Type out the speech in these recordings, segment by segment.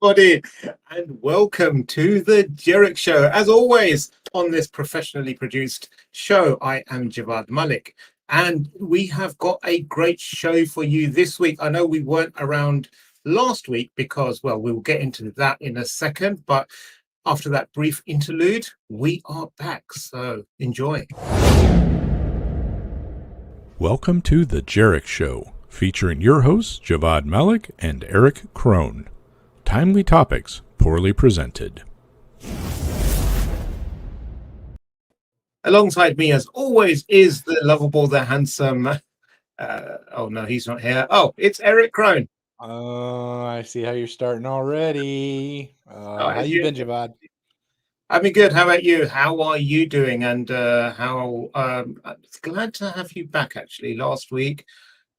everybody, and welcome to the Jerick Show. As always, on this professionally produced show, I am Javad Malik, and we have got a great show for you this week. I know we weren't around last week because, well, we will get into that in a second, but after that brief interlude, we are back, so enjoy. Welcome to the Jerick Show, featuring your hosts, Javad Malik and Eric Crone. Timely topics, poorly presented. Alongside me, as always, is the lovable, the handsome. Oh no, he's not here. Oh, it's Eric Crone. I see how you're starting already. How you been, Javad? I've been good. How about you? How are you doing? And how? I'm glad to have you back. Actually, last week,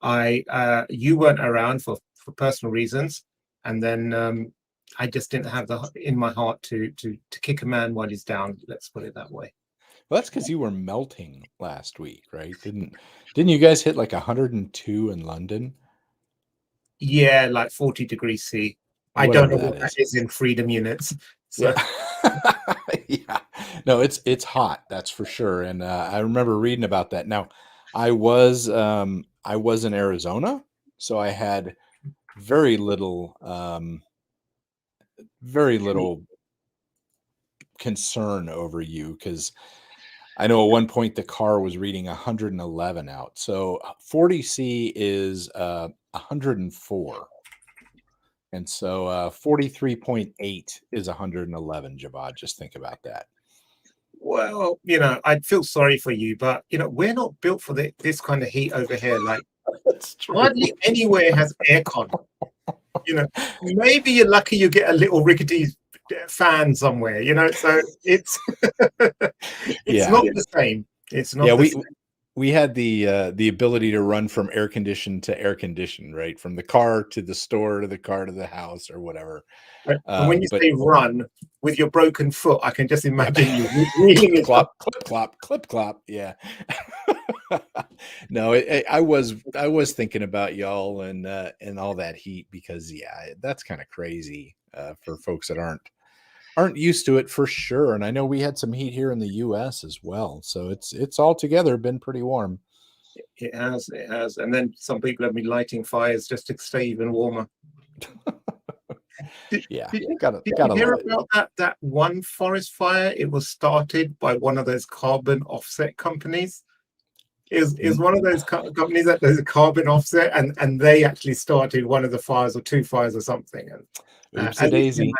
you weren't around for personal reasons, and then I just didn't have in my heart to kick a man while he's down. Let's put it that way. Well, that's because you were melting last week, right? Didn't you guys hit like 102 in London? Yeah, like 40 degrees C. I don't know what that is in freedom units. So. Yeah. Yeah. No, it's hot, that's for sure. And I remember reading about that. Now, I was in Arizona, so I had very little concern over you, because I know at one point the car was reading 111 out. So 40C is 104. And so 43.8 is 111, Javad. Just think about that. Well, I feel sorry for you, but, we're not built for this kind of heat over here. Like, hardly anywhere has aircon. Maybe you're lucky you get a little rickety fan somewhere, so it's not the same. It's not the same. We had the ability to run from air conditioned to air conditioned, right? From the car to the store to the car to the house or whatever. And when you say run with your broken foot, I can just imagine you reeling it clop, clip, clop, clip, clop. Yeah. No, I was thinking about y'all and all that heat, because that's kind of crazy for folks that aren't used to it, for sure. And I know we had some heat here in the US as well, so it's all together been pretty warm. It has, and then some people have been lighting fires just to stay even warmer. Did you hear about that one forest fire? It was started by one of those carbon offset companies. Is one of those companies that there's a carbon offset, and they actually started one of the fires, or two fires or something. And daisy.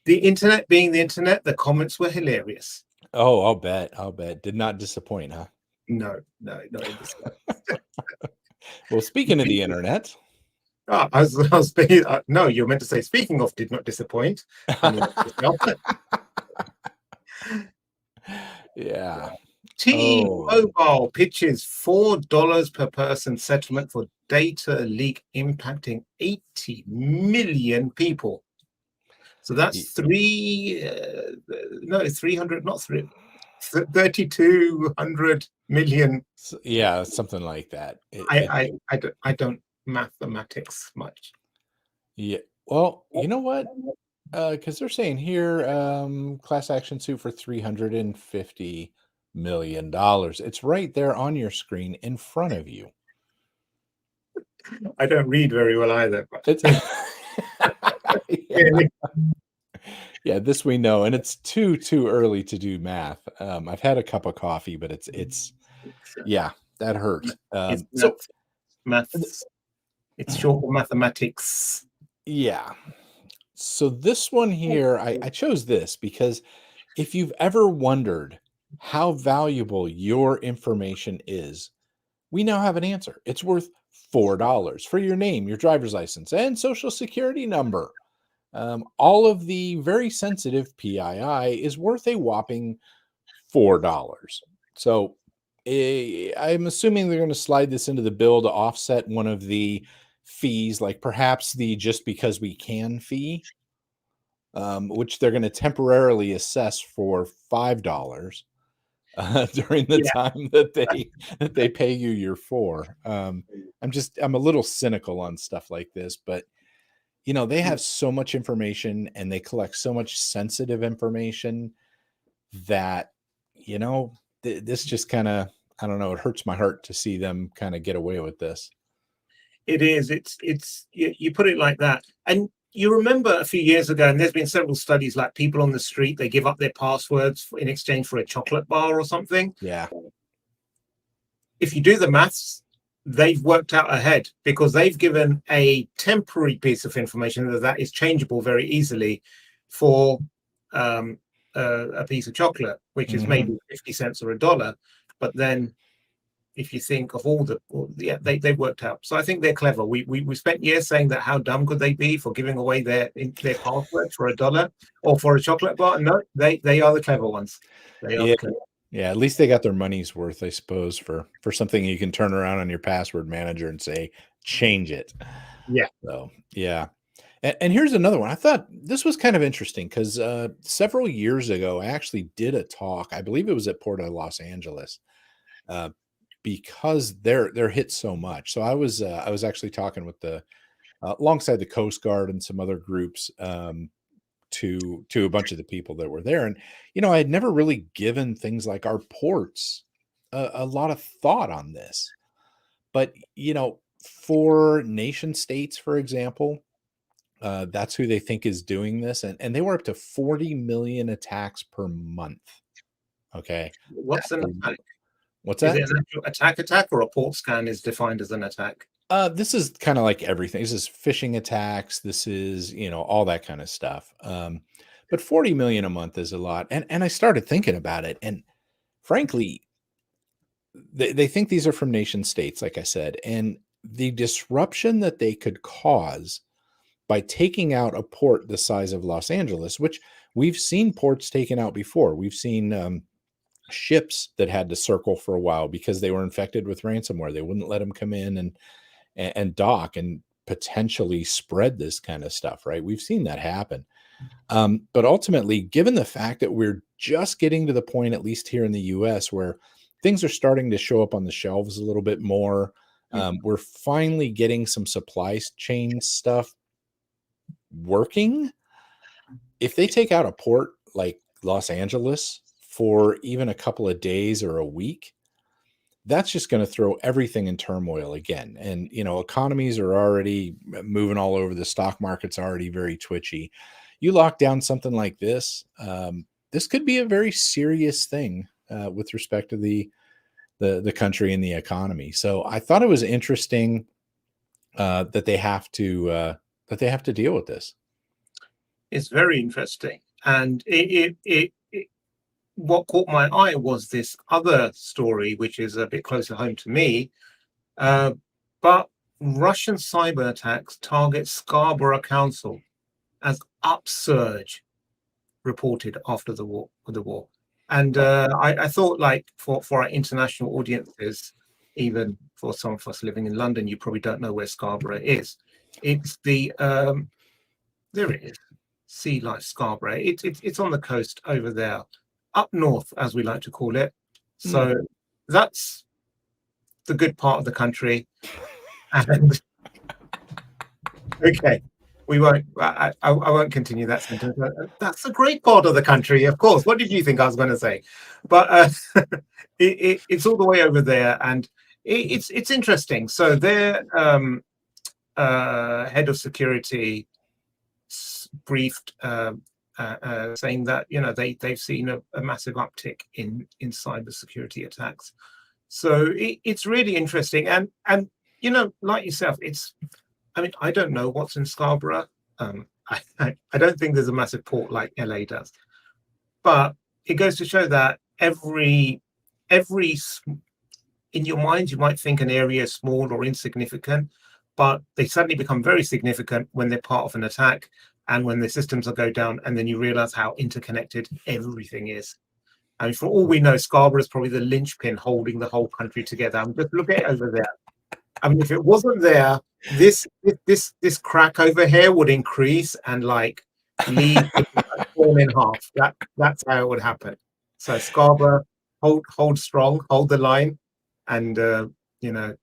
The internet being the internet, the comments were hilarious. Oh, I'll bet. Did not disappoint, huh? No, not in this way. Well, speaking of the internet. I was speaking. No, you're meant to say, speaking of, did not disappoint. Yeah. T-Mobile pitches $4 per person settlement for data leak impacting 80 million people. So that's 3,200 million. Yeah, something like that. I don't mathematics much. Yeah. Well, you know what? Because they're saying here, class action suit for $350 million. It's right there on your screen in front of you. I don't read very well either. But... Yeah, this we know, and it's too early to do math. I've had a cup of coffee, but it's that hurt. Maths. It's short for mathematics. Yeah. So this one here, I chose this because if you've ever wondered how valuable your information is, we now have an answer. It's worth $4 for your name, your driver's license, and social security number. All of the very sensitive PII is worth a whopping $4. So I'm assuming they're going to slide this into the bill to offset one of the fees, like perhaps the just because we can fee, which they're going to temporarily assess for $5 during the time that they pay you your $4. I'm a little cynical on stuff like this, but they have so much information and they collect so much sensitive information that, this just kind of, I don't know, it hurts my heart to see them kind of get away with this. It is. It's you put it like that. And you remember a few years ago, and there's been several studies like people on the street, they give up their passwords in exchange for a chocolate bar or something. Yeah. If you do the maths, they've worked out ahead because they've given a temporary piece of information that is changeable very easily for a piece of chocolate, which is maybe 50 cents or $1. But then if you think of they've worked out. So I think they're clever. We spent years saying that how dumb could they be for giving away their password for $1 or for a chocolate bar? No, they are the clever ones. They are the clever. Yeah, at least they got their money's worth, I suppose, for something you can turn around on your password manager and say, change it. Yeah. So, yeah. And here's another one. I thought this was kind of interesting because several years ago, I actually did a talk. I believe it was at Port of Los Angeles because they're hit so much. So I was actually talking with alongside the Coast Guard and some other groups to a bunch of the people that were there. And, I had never really given things like our ports a lot of thought on this. But, for nation states, for example, that's who they think is doing this. And they were up to 40 million attacks per month. Okay. What's an attack? What's that? Is it an actual attack or a port scan is defined as an attack? This is kind of like everything. This is phishing attacks. This is, all that kind of stuff. But 40 million a month is a lot. And I started thinking about it. And frankly, they think these are from nation states, like I said, and the disruption that they could cause by taking out a port the size of Los Angeles, which we've seen ports taken out before. We've seen ships that had to circle for a while because they were infected with ransomware. They wouldn't let them come in and dock and potentially spread this kind of stuff, right? We've seen that happen. But ultimately, given the fact that we're just getting to the point, at least here in the US, where things are starting to show up on the shelves a little bit more, we're finally getting some supply chain stuff working. If they take out a port like Los Angeles for even a couple of days or a week, that's just going to throw everything in turmoil again. And, economies are already moving all over. The stock market's already very twitchy. You lock down something like this, this could be a very serious thing with respect to the country and the economy. So I thought it was interesting that they have to deal with this. It's very interesting. And what caught my eye was this other story, which is a bit closer home to me. But Russian cyber attacks target Scarborough Council as upsurge reported after the war. And I thought, like, for our international audiences, even for some of us living in London, you probably don't know where Scarborough is. It's the there it is, Sea Life Scarborough. It's on the coast over there, up north, as we like to call it. So that's the good part of the country. And okay, we won't. I won't continue that sentence. That's the great part of the country, of course. What did you think I was going to say? But it's all the way over there, and it's interesting. So their head of security briefed saying that they've seen a massive uptick in cybersecurity attacks. So it's really interesting, and like yourself, I don't know what's in Scarborough. I don't think there's a massive port like LA does, but it goes to show that every in your mind you might think an area is small or insignificant, but they suddenly become very significant when they're part of an attack and when the systems go down, and then you realize how interconnected everything is. I mean, for all we know, Scarborough is probably the linchpin holding the whole country together. Just look at it over there. I mean, if it wasn't there, this crack over here would increase and leave fall in half. That's how it would happen. So Scarborough, hold strong, hold the line, and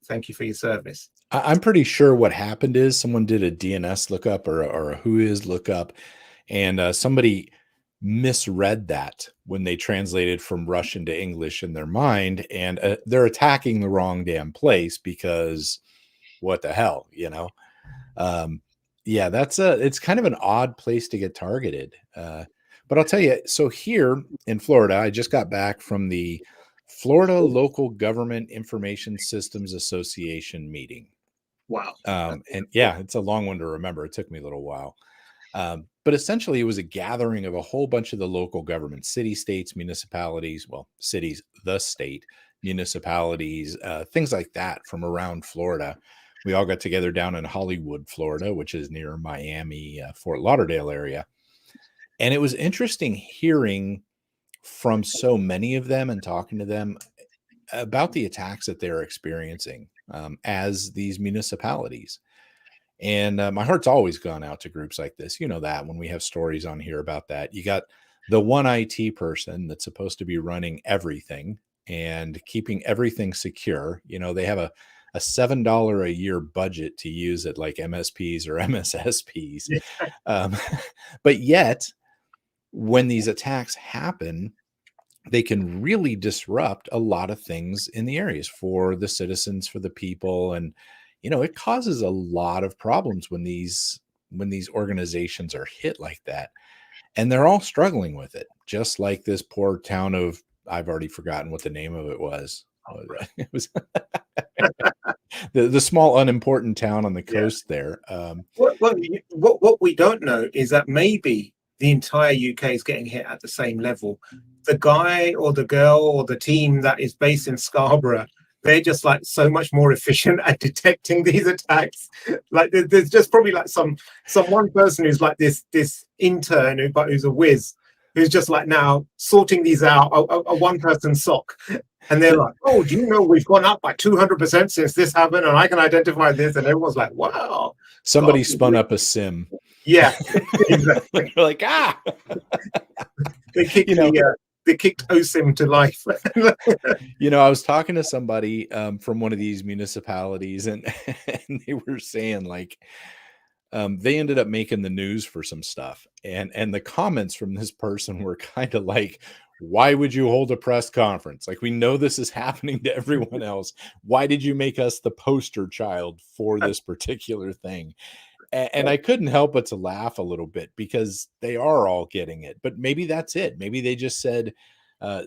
thank you for your service. I'm pretty sure what happened is someone did a DNS lookup or a whois lookup, and somebody misread that when they translated from Russian to English in their mind, and they're attacking the wrong damn place because what the hell, you know? Yeah, it's kind of an odd place to get targeted. But I'll tell you, so here in Florida, I just got back from the Florida Local Government Information Systems Association meeting. Wow. And yeah, it's a long one to remember. It took me a little while. But essentially, it was a gathering of a whole bunch of the local government, city, states, municipalities, well, cities, the state, municipalities, things like that from around Florida. We all got together down in Hollywood, Florida, which is near Miami, Fort Lauderdale area. And it was interesting hearing from so many of them and talking to them about the attacks that they're experiencing as these municipalities. And my heart's always gone out to groups like this. You know that when we have stories on here about that, you got the one IT person that's supposed to be running everything and keeping everything secure. You know, they have a $7 a year budget to use at like MSPs or MSSPs. Yeah. Um, but yet, when these attacks happen, they can really disrupt a lot of things in the areas for the citizens, for the people. And, you know, it causes a lot of problems when these organizations are hit like that. And they're all struggling with it, just like this poor town of, I've already forgotten what the name of it was. It was the small unimportant town on the Yeah. coast there. What we don't know is that maybe the entire UK is getting hit at the same level. The guy or the girl or the team that is based in Scarborough, they're just like so much more efficient at detecting these attacks. Like there's just probably like some one person who's like this intern who's a whiz, who's just like now sorting these out, a one person SOC. And they're like, oh, do you know we've gone up by 200% since this happened, and I can identify this, and everyone's like, wow. Somebody God, spun up a sim. yeah, exactly. They're like, They kicked you know, they kicked OSIM to life. you know, I was talking to somebody from one of these municipalities, and, and they were saying like they ended up making the news for some stuff, and the comments from this person were kind of like, why would you hold a press conference? Like, we know this is happening to everyone else. Why did you make us the poster child for this particular thing? And I couldn't help but to laugh a little bit because they are all getting it. But maybe that's it. Maybe they just said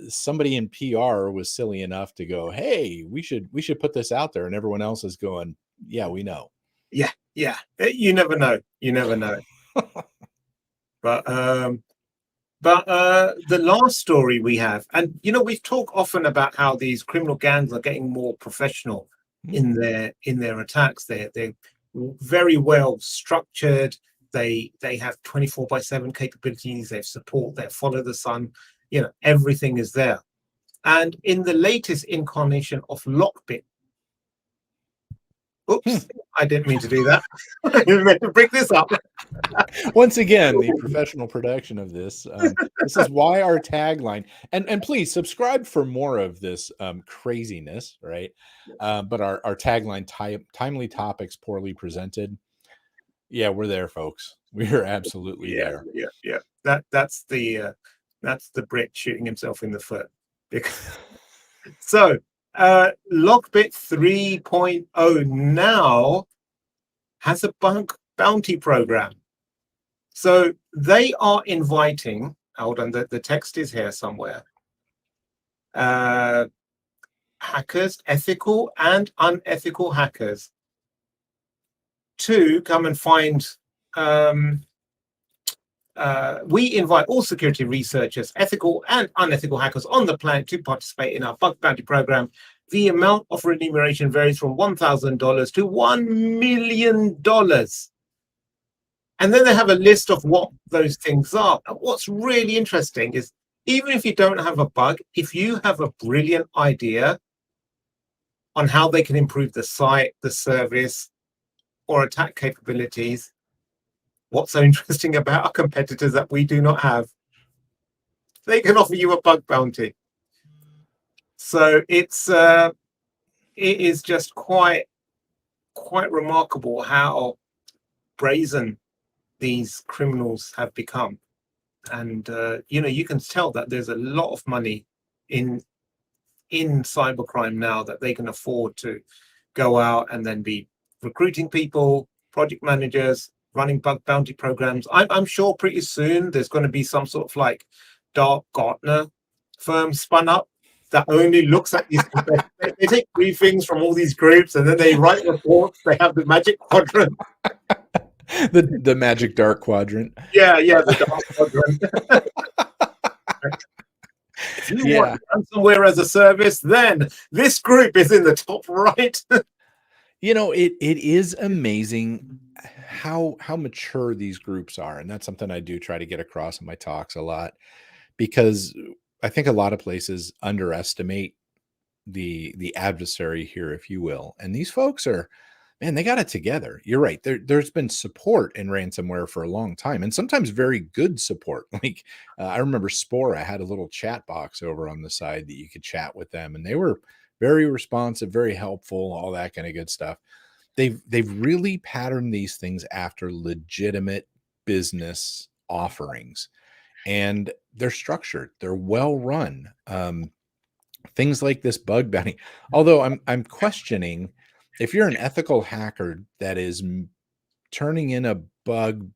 somebody in PR was silly enough to go, "Hey, we should put this out there," and everyone else is going, "Yeah, we know." Yeah. You never know. You never know. But the last story we have, and you know, we've talked often about how these criminal gangs are getting more professional in their attacks. They're very well structured. They have 24/7 capabilities. They support. They follow the sun. You know, everything is there. And in the latest incarnation of Lockbit, oops, I didn't mean to do that. I meant to bring this up. Once again, the professional production of this. This is why our tagline, and please subscribe for more of this craziness, right? But our tagline, timely topics poorly presented. Yeah, we're there, folks. We're absolutely there. Yeah. That's the Brit shooting himself in the foot. So Lockbit 3.0 now has a bounty program. So they are inviting, hold on, the text is here somewhere, hackers, ethical and unethical hackers, to come and find, we invite all security researchers, ethical and unethical hackers on the planet to participate in our bug bounty program. The amount of remuneration varies from $1,000 to $1 million. And then they have a list of what those things are. And what's really interesting is, even if you don't have a bug, if you have a brilliant idea on how they can improve the site, the service, or attack capabilities, what's so interesting about our competitors that we do not have? They can offer you a bug bounty. So it is just quite quite remarkable how brazen these criminals have become. And you can tell that there's a lot of money in cybercrime now, that they can afford to go out and then be recruiting people, project managers, running bug bounty programs. I'm sure pretty soon there's going to be some sort of like dark Gartner firm spun up that only looks at these. They take briefings from all these groups and then they write reports. They have the magic quadrant. The magic dark quadrant. Yeah, the dark quadrant. If you want ransomware as a service, then this group is in the top right. It is amazing how mature these groups are, and that's something I do try to get across in my talks a lot, because I think a lot of places underestimate the adversary here, if you will. And these folks are, man, they got it together. You're right. There's been support in ransomware for a long time, and sometimes very good support. Like I remember Spora had a little chat box over on the side that you could chat with them, and they were very responsive, very helpful, all that kind of good stuff. They've really patterned these things after legitimate business offerings, and they're structured. They're well run. Things like this bug bounty. Although I'm questioning if you're an ethical hacker that is turning in a bug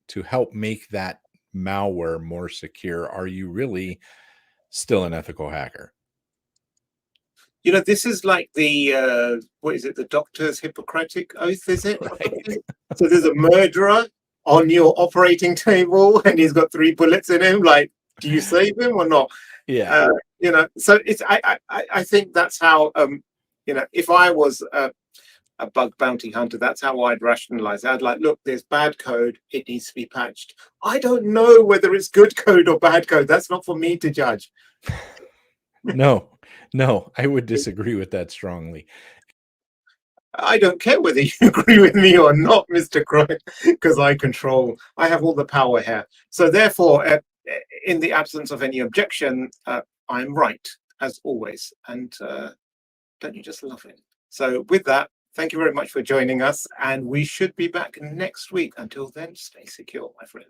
to help make that malware more secure, are you really still an ethical hacker? This is like the what is it? The doctor's Hippocratic oath, is it? Right. So there's a murderer on your operating table, and he's got 3 bullets in him. Like, do you save him or not? Yeah. So it's I think that's how if I was a bug bounty hunter, that's how I'd rationalize it. I'd like, look, there's bad code, it needs to be patched. I don't know whether it's good code or bad code. That's not for me to judge. No, I would disagree with that strongly. I don't care whether you agree with me or not, Mr. Croy, because I have all the power here. So therefore, in the absence of any objection, I'm right, as always. And don't you just love it? So with that, thank you very much for joining us. And we should be back next week. Until then, stay secure, my friend.